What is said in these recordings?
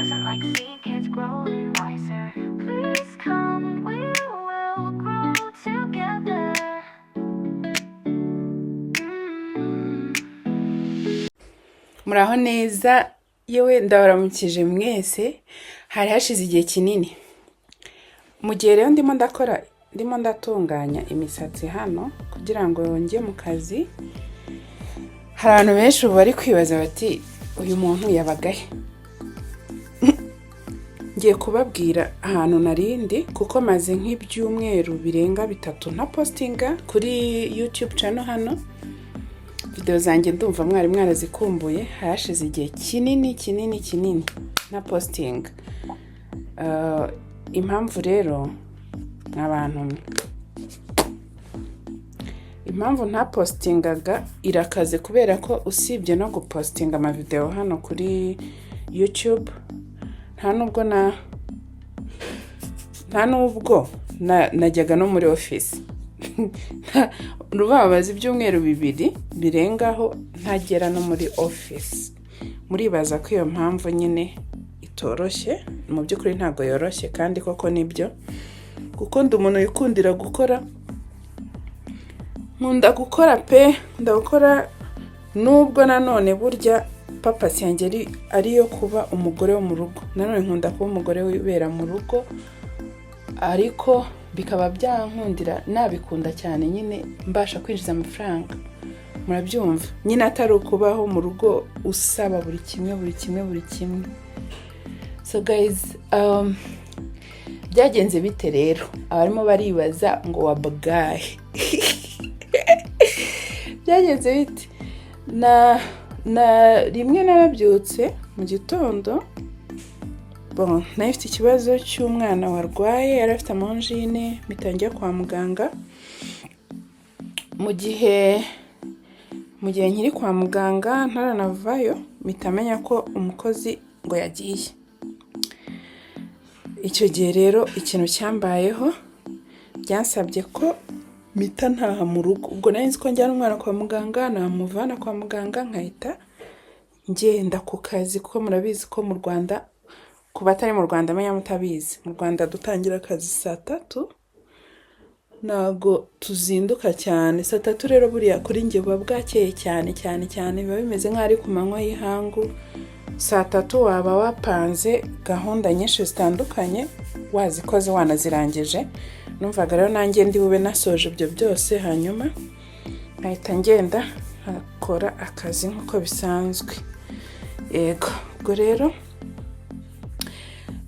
doesn't like seeing kids growing wiser. Please come, we will grow together. Muraho neza yewe ndabaramukije mwese. Hari hashize igihe kinini. Mu gihe rero ndimo ndatunganya imisatsi hano kugira ngo njye mu kazi. Hari abantu benshi bari kwibaza bati uyu muntu yabagahe. Ngiye kubabwira ahantu narindi kuko maze nk'ibyumweru birenga bitatu nta postinga kuri YouTube channel hano. Video zanjye ndumva mwari mwarazikumbuye. Hashize igihe kinini na posting. Impamvu rero n'abantu impamvu nta postingaga irakaze kubera ko usibye no gupostinga ama video hano kuri YouTube nta nubwo najyaga no muri office. Rubabaza ibyumweru bibiri birengaho ntagera no muri office. Muribaza ko iyo mpamvu nyine itoroshye, mu by'ukuri ntago yoroshye kandi koko nibyo, kuko ndi umuntu yikundira gukora. Nkunda gukora pe, ndakora nubwo nanone burya papa yanjye ariyo kuba umugore wo mu rugo. Nanone nkunda kuba umugore wibera mu rugo, ariko bikaba byankundira nabikunda cyane nyine mbasha kwinjiza amafaranga. Murabyumva nyine atari ukubaho mu rugo usaba buri kimwe. So guys, byagenze bite rero? Abarimo baribaza ngo wabagahe. Byagenze bite? Rimwe narabyutse mu gitondo. Nafite ikibazo cy'umwana warwaye, yari afite amonjine, mitangiye kwa muganga. Mu gihe nkiri kwa muganga ntaranavayo, mitamenya ko umukozi ngo yagiye. Icyo gihe rero ikintu cyambayeho byansabye ko mita ntaha mu rugo. Ubwo nari nzi ko njyana umwana kwa muganga, namuvana kwa muganga nkahita ngenda ku kazi, kuko murabizi ko mu Rwanda, ku batari mu Rwanda menya mutabizi, mu Rwanda dutangira akazi 3:00, nago tuzinduka cyane 3:00. Rero buriya kuri njye buba bwakeye cyane biba bimeze nk'ari ku manywa y'ihangu. 3:00 waba wapanze gahunda nyinshi zitandukanye, wazikoze wanazirangije. Numvaga rero nanjye ndi bube nasoje ibyo byose, hanyuma nkahita ngenda akora akazi nk'uko bisanzwe. Yego, ubwo rero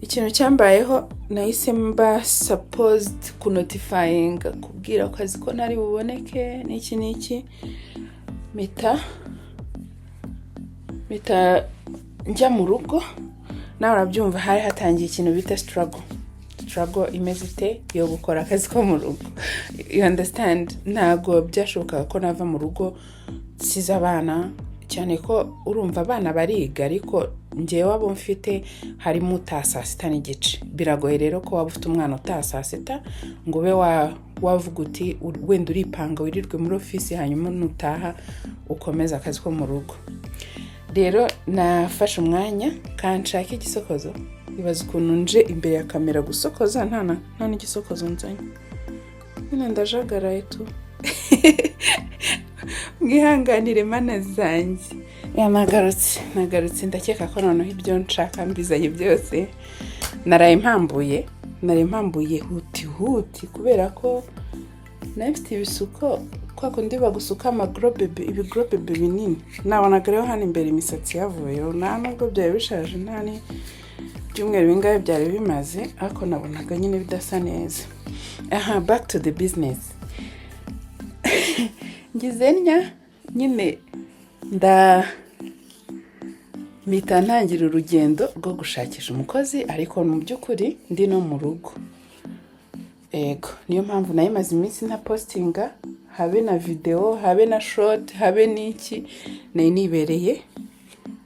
ikintu cyambayeho nahise mba supposed ku notifying kubwira akazi ko ntari buboneke n'iki mita njya mu rugo. Nawe urabyumva hari hatangiye ikintu bita struggle imeze ite yo gukora akazi ko mu rugo. You understand? Ntago byashoboka ko nava mu rugo siza abana, cyane ko urumva abana bariga, ariko njyewe abo mfite harimo utasa 6:30. Biragoye rero ko waba ufite umwana utasa 6 ngo ube wavuga uti wenda uripanga wirirwe muri office hanyuma nutaha ukomeza akazi ko mu rugo. Rero nafashe umwanya kanshaka igisokozo. Ibaza ukuntu nje imbere ya kamera gusokoza nta n'igisokozo nzanye. Nina ndajagaraye tu. Mwihanganire mana zanjye. Nagarutse ndakeka ko noneho ibyo nshaka mbizanye byose. Naraye mpambuye huti kubera ko nafite ibisuko kwa kundi bagusuka ibigro bebe binini. Nabonaga rero hano imbere imisatsi yavuye, nubwo byari bishaje, ntani byumweru bingahe byari bimaze, ariko nabonaga nyine bidasa neza. Back to the business. Ngizenya nyine mpita ntangira urugendo rwo gushakisha umukozi, ariko mu by'ukuri ndi no mu rugo. Ego, niyo mpamvu nayo maze iminsi nta postinga, habe na video, habe na short, habe n'iki. Nibereye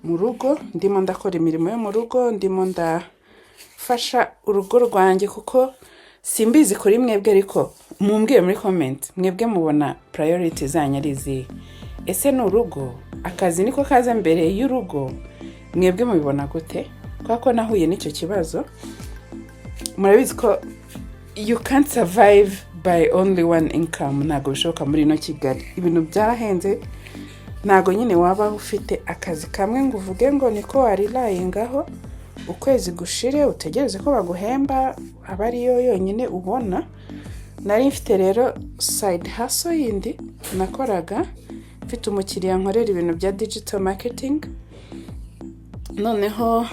mu rugo, ndimo ndakora imirimo yo mu rugo, ndimo ndafasha urugo rwanjye, kuko simbizi kuri mwebwe, ariko mumbwire muri comment mwebwe mubona priority zanyu ari izihe. Ese ni urugo, akazi niko kaza mbere y'urugo? Mwebwe mubibona gute? kwa ko nahuye n'icyo kibazo. Murabizi ko you can't survive by only one income. Ntago bishoboka muri no Kigali, ibintu byarahenze. Ntago nyine waba ufite akazi kamwe ngo uvuge ngo niko warirayingaho ukwezi gushire utegereze ko baguhemba aba ariyo yonyine ubona. Nari mfite rero side hustle yindi nakoraga, mfite umukiriya nkorera ibintu bya digital marketing. Noneho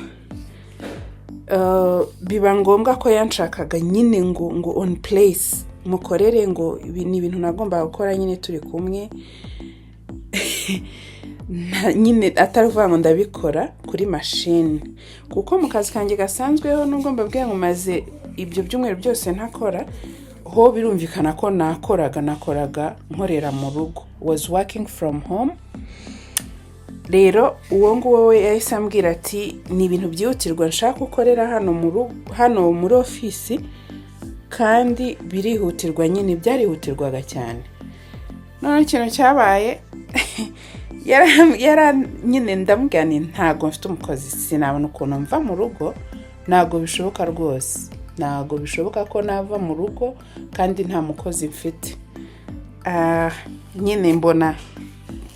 biba ngombwa ko yanshakaga nyine ngo on place mukorere, ngo ni ibintu nagomba gukora nyine turi kumwe. Nyine ataruvuga ngo ndabikora kuri machine, kuko mu kazi kanjye gasanzweho nubwo mbabwiye ngo maze ibyo byumweru byose ntakora, ho birumvikana ko nakoraga nkorera mu rugo, was working from home. Rero uwo nguwo we yahise ambwira ati ni ibintu byihutirwa nshaka gukorera hano muri ofisi, kandi birihutirwa, nyine byarihutirwaga cyane. None ikintu cyabaye yara nyine ndamubwira ntago mfite umukozi, sinabona ukuntu mva mu rugo, ntago bishoboka rwose, ntago bishoboka ko nava mu rugo kandi nta mukozi mfite. Nyine mbona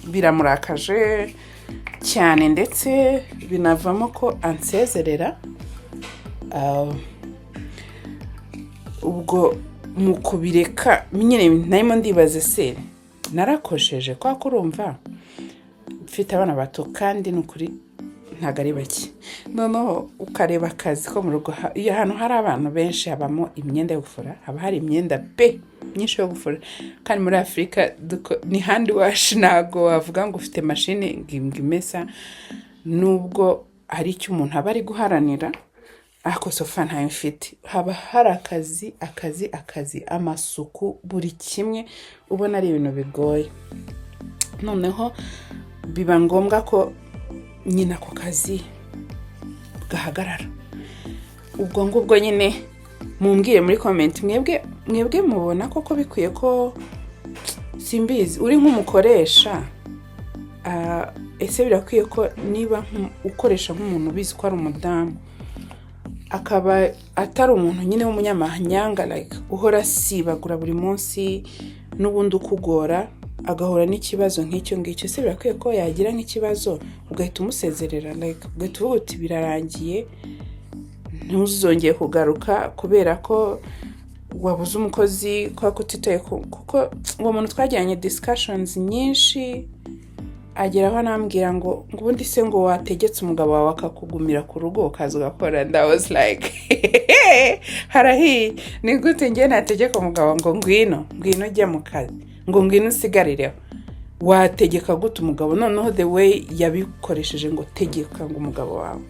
biramurakaje cyane, ndetse binavamo ko ansezerera. Ubwo mu kubireka nyine narimo ndibaze se narakosheje, kwa kurumva mfite abana bato kandi n'ukuri ntago ari bake. Noneho ukareba akazi ko mu rugo, iyo ahantu hari abantu benshi habamo imyenda yo gufura, haba hari imyenda myinshi yo gufura, kandi muri Afrika ni hand wash, ntago wavuga ngo ufite machine ngimesa, nubwo hari icyo umuntu aba ari guharanira, ako sofa ntayo mfite. Haba hari akazi, amasuku, buri kimwe ubona ari ibintu bigoye. Noneho biba ngombwa ko nyina ako kazi gahagarara. Ubwo ngubwo nyine mumbwire muri comment, mwebwe mubona koko bikwiye ko, simbizi, uri nk'umukoresha, ese birakwiye ko niba ukoresha nk'umuntu ubizi ko ari umudamu, akaba atari umuntu nyine w'umunyamahanga, like uhora sibagura buri munsi n'ubundi ukugora, agahora n'ikibazo nk'icyo ngicyo, se birakwiye ko yagira nk'ikibazo ugahita umusezerera, like ugahita uvuga uti birarangiye, ntuzongeye kugaruka kubera ko wabuze umukozi, kwa kutitaye kuko uwo muntu twagiranye discussions nyinshi, ageraho anambwira ngo ubundi se ngo wategetse umugabo wawe akakugumira ku rugo ukaza ugakora. And I was like harahi, ni gute njye nategeka umugabo ngo ngwino ujye mu kazi, ngo ngwino usigarireho? Wategeka gute umugabo? Noneho the way yabikoresheje ngo tegeka ngo umugabo wawe.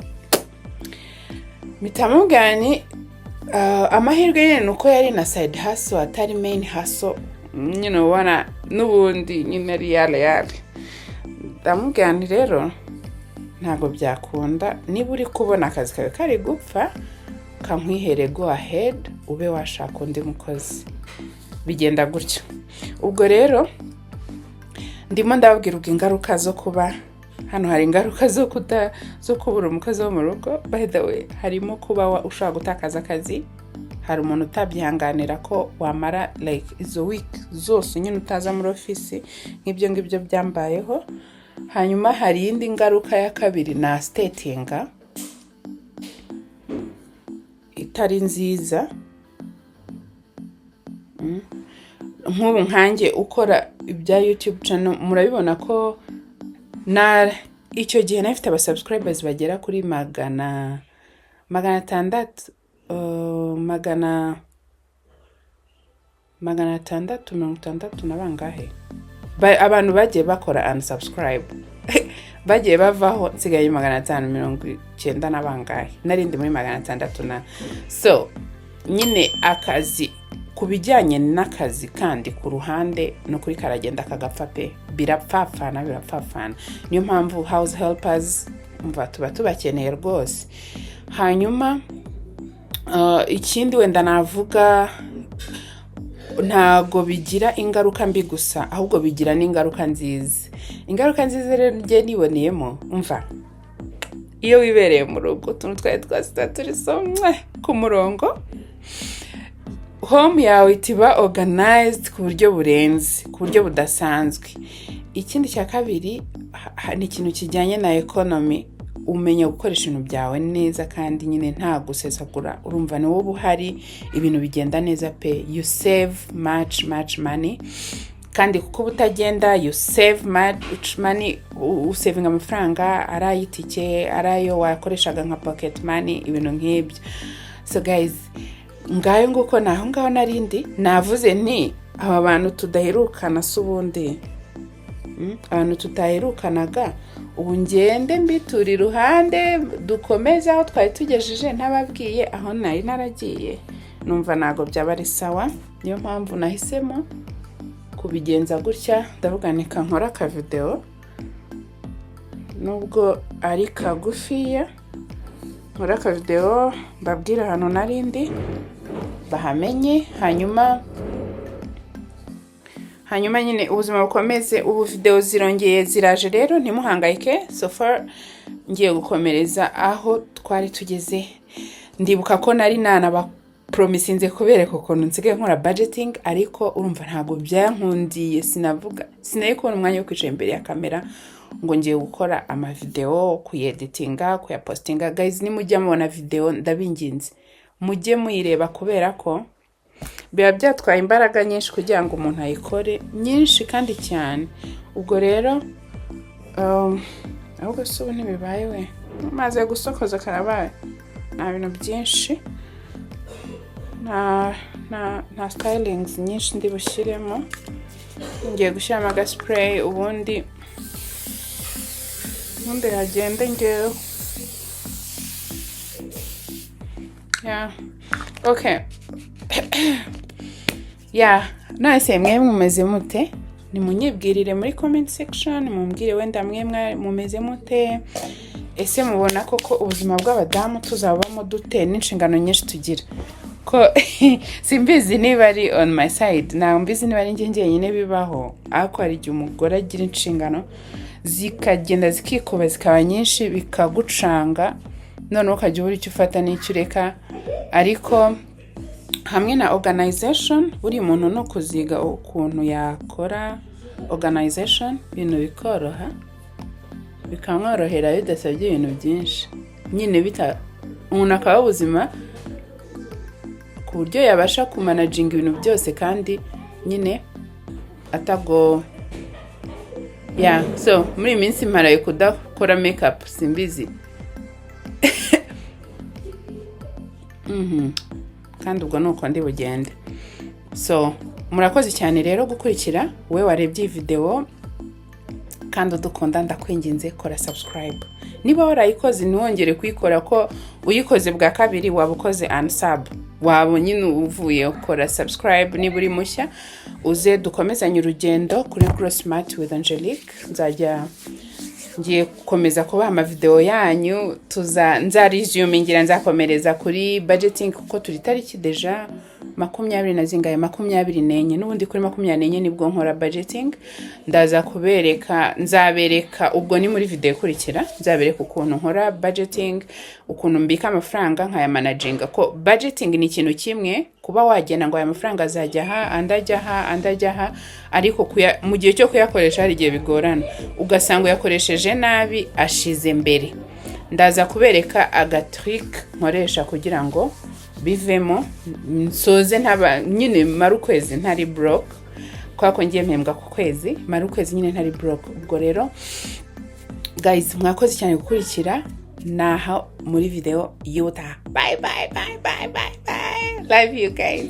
Mitamugani amahirwe yene nuko yari na side hustle atari main hustle, wana nubundi nyine real. Ndamugani rero ntago byakunda, niba uri kubona akazi kawe kari gupfa, kankwihere go ahead ube washaka undi mukozi, bigenda gutyo. Ubwo rero ndimo ndababwira ingaruka zo kuba hano. Hari ingaruka zo kubura umukozi wo mu rugo. By the way, harimo kuba ushaka gutakaza akazi. Hari umuntu utabyihanganira ko wamara like izo week zose nyine utaza muri office, nk'ibyo byambayeho. Hanyuma hari indi ngaruka ya kabiri na statinga itari nziza. Nk'ubu nkanjye ukora ibya YouTube channel, murabibona ko icyo gihe nafite aba subscribers bagera kuri 600 na bangahe. Abantu bagiye bakora unsubscribe bagiye bavaho, nsigaye 590 na bangahe, narindi muri 600 na. So nyine akazi kubijyanye n'akazi kandi ku ruhande no kuri karagenda kagapfa pe, birapfafana. Niyo mpamvu house helpers umva tubakeneye rwose. Hanyuma ikindi wenda navuga, ntago bigira ingaruka mbi gusa, ahubwo bigira n'ingaruka nziza. Ingaruka nziza rero ngiye niboneyemo, umva iyo wibereye mu rugo utuntu twari twasita turi ku murongo, home yawe itiba organized ku buryo burenze, ku buryo budasanzwe. Ikindi cya kabiri ni ikintu kijyanye na economy, umenya gukoresha ibintu byawe neza kandi nyine nta gusesagura, urumva ni wowe uhari, ibintu bigenda neza pe, you save much money, kandi kuko utagenda you save much money, usavinga amafaranga arayitike, arayo wakoreshaga nka pocket money, ibintu nk'ibyo. So guys, ngayo nguko naho ngaho narindi navuze nti aba bantu tudaherukana subundi, abantu tutaherukanaga ubu ngende mbitura iruhande dukomeze aho twari tugejeje ntababwiye aho nari naragiye, numva nago byaba ari sawa. Niyo mpamvu nahisemo kubigenza gutya, ndavuganika nkora ka video nubwo ari kagufiya, nkora ka video mbabwira hano narindi bahamenye, hanyuma nyine ubuzima bukomeze. Ubu video zirongeye ziraje rero ntimuhangayike, so far ngiye gukomereza aho twari tugeze. Ndibuka ko nari naba promisinze kubereka ukuntu nsigaye nkora budgeting, ariko urumva ntago byankundiye, sinari kubona umwanya wo kwicara imbere ya kamera ngo ngiye gukora ama video, kuyeditinga, kuyapostinga. Guys, nimujya mubona video ndabinginze mujye muyireba, kubera ko biba byatwaye imbaraga nyinshi kugira ngo umuntu ayikore, nyinshi kandi cyane. Ubwo rero ahubwo se ubu ntibibaye we, maze gusokoza karabaye, nta bintu byinshi, nta stylings nyinshi ndi bushyiremo. Ngiye gushyiramo aga spray ubundi hagende ngewe. Okay. Nase mwe mumeze mute? Nimunyibwirire muri comment section, mumbwire wenda mwe mumeze mute. Ese mubona koko ubuzima bw'abadamu tuzabamo dute n'inshingano nyinshi tugira? Ko simbizi niba ari on my side, na mbizi niba ari njye nyine bibaho, ariko hari igihe umugore agira inshingano zikagenda zikikuba zikaba nyinshi bikagucanga, none ukajya ubura icyo ufata n'icyo ureka. Ariko hamwe na organization, buri muntu no kuziga ukuntu yakora organization, ibintu bikoroha, bikamworohera bidasabye ibintu byinshi, nyine umuntu akaba ubuzima ku buryo yabasha kumanaginga ibintu byose kandi nyine atago. So muri iyi minsi mparaye kudakora makeup, simbizi kandi ubwo nuko ndi bugende. So murakoze cyane rero gukurikira. We warebye video kandi udukunda, ndakwinginze kora subscribe. Niba warayikoze ntiwongere kuyikora, ko uyikoze bwa kabiri wabukoze unsub, wabo nyine uvuye ukora subscribe. Niba uri mushya uze dukomezanye urugendo kuri Grow Smart with Angelique. Ngiye gukomeza kubaha ama video yanyu, nzaresumingira, nzakomereza kuri budgeting kuko turi tariki deja 24 n'ubundi kuri 24 nibwo nkora budgeting. Nzabereka ubwo ni muri video ikurikira, nzabereka ukuntu nkora budgeting, ukuntu mbika amafaranga nkaya managing. Ko budgeting ni ikintu kimwe, kuba wagena ngo aya mafaranga azajya aha andajya aha, ariko mu gihe cyo kuyakoresha hari igihe bigorana, ugasanga yakoresheje nabi ashize mbere. Ndaza kubereka agatrick nkoresha kugira ngo bivemo, nsoze nyine mara ukwezi ntari broke, kwako ngiye mpembwa ku kwezi, mara ukwezi nyine ntari broke. Ubwo rero guys, mwakoze cyane gukurikira, naho muri video yuta. Bye. Love you guys.